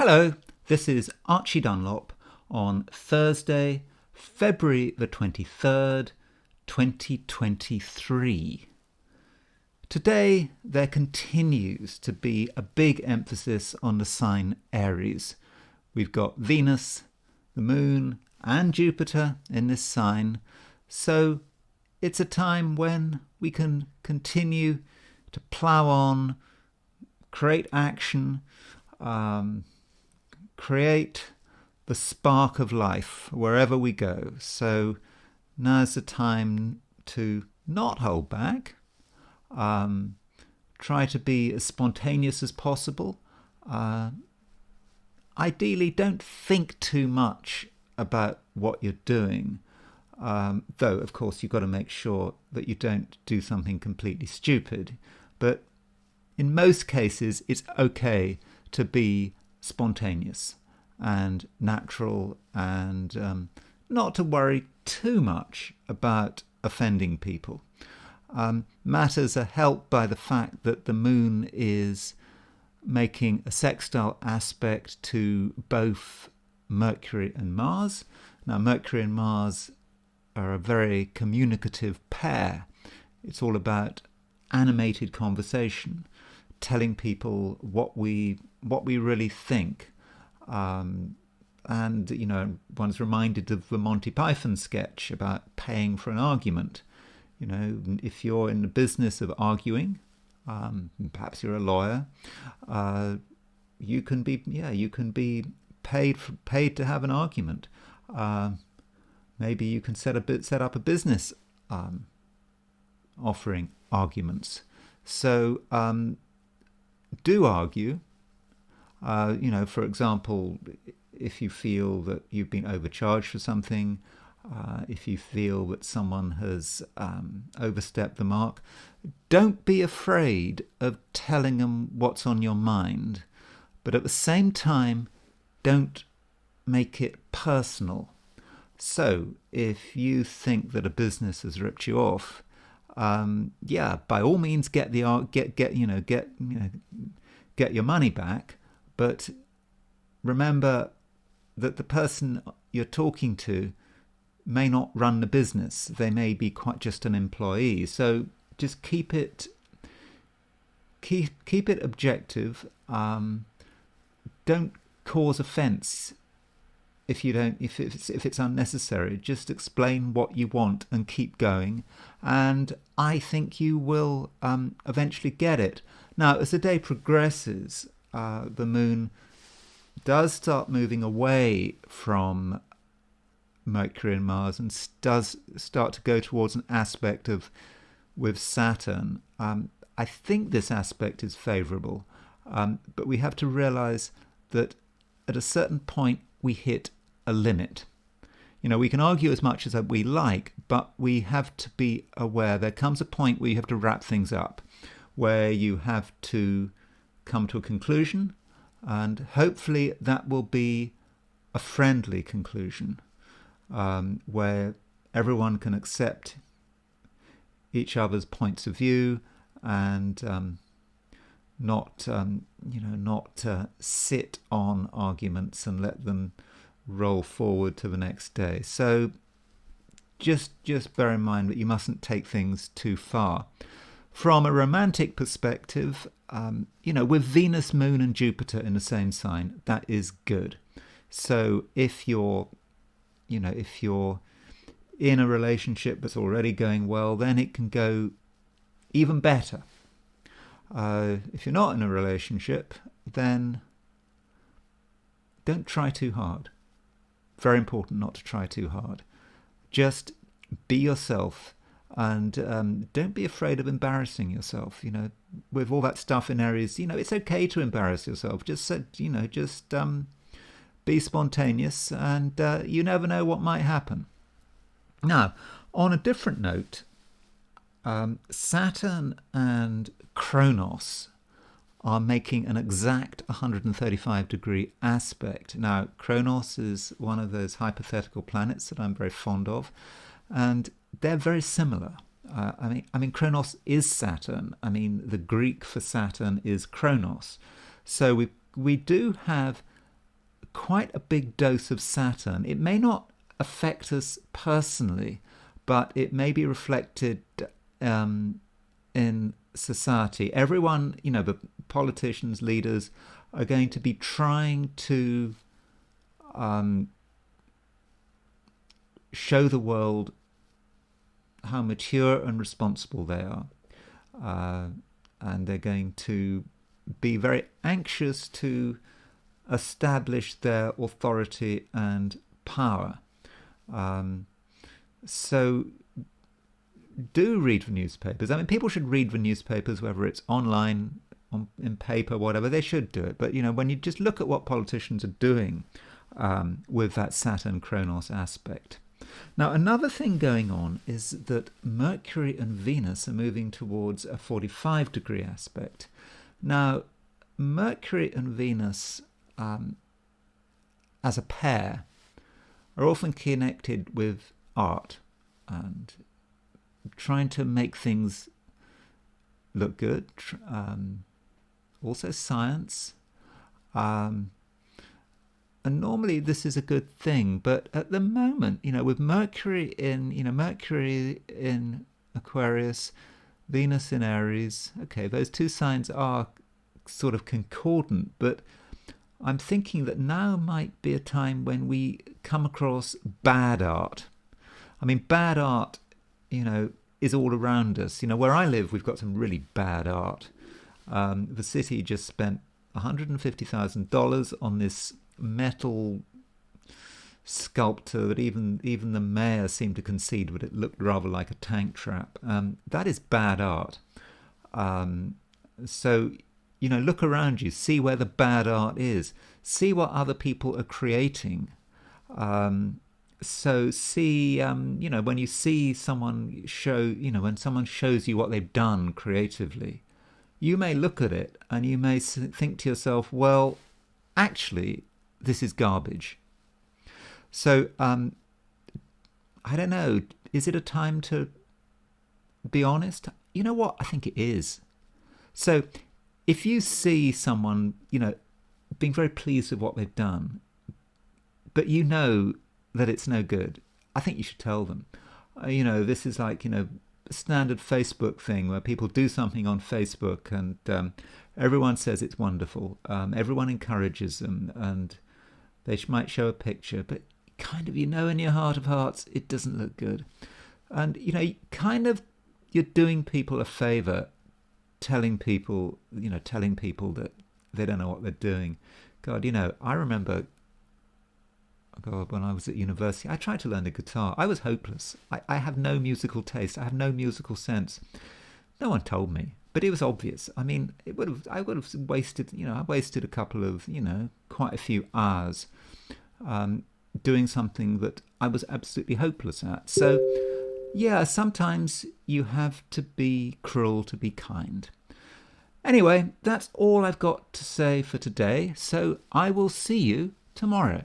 Hello, this is Archie Dunlop on Thursday, February the 23rd, 2023. Today, there continues to be a big emphasis on the sign Aries. We've got Venus, the Moon, and Jupiter in this sign, so it's a time when we can continue to plough on, create action, create the spark of life wherever we go. So now's the time to not hold back. Try to be as spontaneous as possible. Ideally, don't think too much about what you're doing. Though, of course, you've got to make sure that you don't do something completely stupid. But in most cases, it's okay to be spontaneous and natural and not to worry too much about offending people. Matters are helped by the fact that the moon is making a sextile aspect to both Mercury and Mars. Now, Mercury and Mars are a very communicative pair. It's all about animated conversation, telling people what we really think. And, you know, one's reminded of the Monty Python sketch about paying for an argument. You know, if you're in the business of arguing, perhaps you're a lawyer, you can be paid to have an argument. Maybe you can set up a business offering arguments. So do argue. For example, if you feel that you've been overcharged for something, if you feel that someone has overstepped the mark, don't be afraid of telling them what's on your mind. But at the same time, don't make it personal. So if you think that a business has ripped you off, by all means get your money back. But remember that the person you're talking to may not run the business. They may be quite just an employee. So just keep it objective. Don't cause offence if it's unnecessary. Just explain what you want and keep going. And I think you will eventually get it. Now, as the day progresses, the moon does start moving away from Mercury and Mars and does start to go towards an aspect with Saturn. I think this aspect is favourable, but we have to realise that at a certain point we hit a limit. You know, we can argue as much as we like, but we have to be aware there comes a point where you have to wrap things up, where you have to come to a conclusion, and hopefully that will be a friendly conclusion, where everyone can accept each other's points of view and not sit on arguments and let them roll forward to the next day. So just bear in mind that you mustn't take things too far. From a romantic perspective, with Venus, Moon, and Jupiter in the same sign, that is good. So if you're in a relationship that's already going well, then it can go even better. If you're not in a relationship, then don't try too hard. Very important not to try too hard. Just be yourself. And don't be afraid of embarrassing yourself. With all that stuff in Aries, it's okay to embarrass yourself. Just be spontaneous, and you never know what might happen. Now, on a different note, Saturn and Kronos are making an exact 135-degree aspect. Now, Kronos is one of those hypothetical planets that I'm very fond of, and they're very similar. I mean, Kronos is Saturn. I mean, the Greek for Saturn is Kronos. So we do have quite a big dose of Saturn. It may not affect us personally, but it may be reflected in society. Everyone, the politicians, leaders, are going to be trying to show the world how mature and responsible they are. And they're going to be very anxious to establish their authority and power. So do read the newspapers. I mean, people should read the newspapers, whether it's online, in paper, whatever. They should do it. But, when you just look at what politicians are doing with that Saturn Kronos aspect. Now, another thing going on is that Mercury and Venus are moving towards a 45-degree aspect. Now, Mercury and Venus as a pair are often connected with art and trying to make things look good. Also science. And normally this is a good thing, but at the moment, with Mercury in Aquarius, Venus in Aries, okay, those two signs are sort of concordant, but I'm thinking that now might be a time when we come across bad art. I mean, bad art, is all around us. Where I live, we've got some really bad art. The city just spent $150,000 on this metal sculpture that even the mayor seemed to concede that it looked rather like a tank trap. That is bad art. So, look around you, see where the bad art is, see what other people are creating. So see, when you see someone when someone shows you what they've done creatively, you may look at it and you may think to yourself, well, actually, this is garbage. So, I don't know, is it a time to be honest? You know what? I think it is. So, if you see someone, being very pleased with what they've done, but that it's no good, I think you should tell them. This is like, a standard Facebook thing where people do something on Facebook and everyone says it's wonderful. Everyone encourages them and they might show a picture, but kind of, in your heart of hearts, it doesn't look good. And, you're doing people a favor telling people that they don't know what they're doing. God, I remember, when I was at university, I tried to learn the guitar. I was hopeless. I have no musical taste. I have no musical sense. No one told me, but it was obvious. I mean, I would have wasted, I wasted a couple of, quite a few hours doing something that I was absolutely hopeless at. So, yeah, sometimes you have to be cruel to be kind. Anyway, that's all I've got to say for today. So I will see you tomorrow.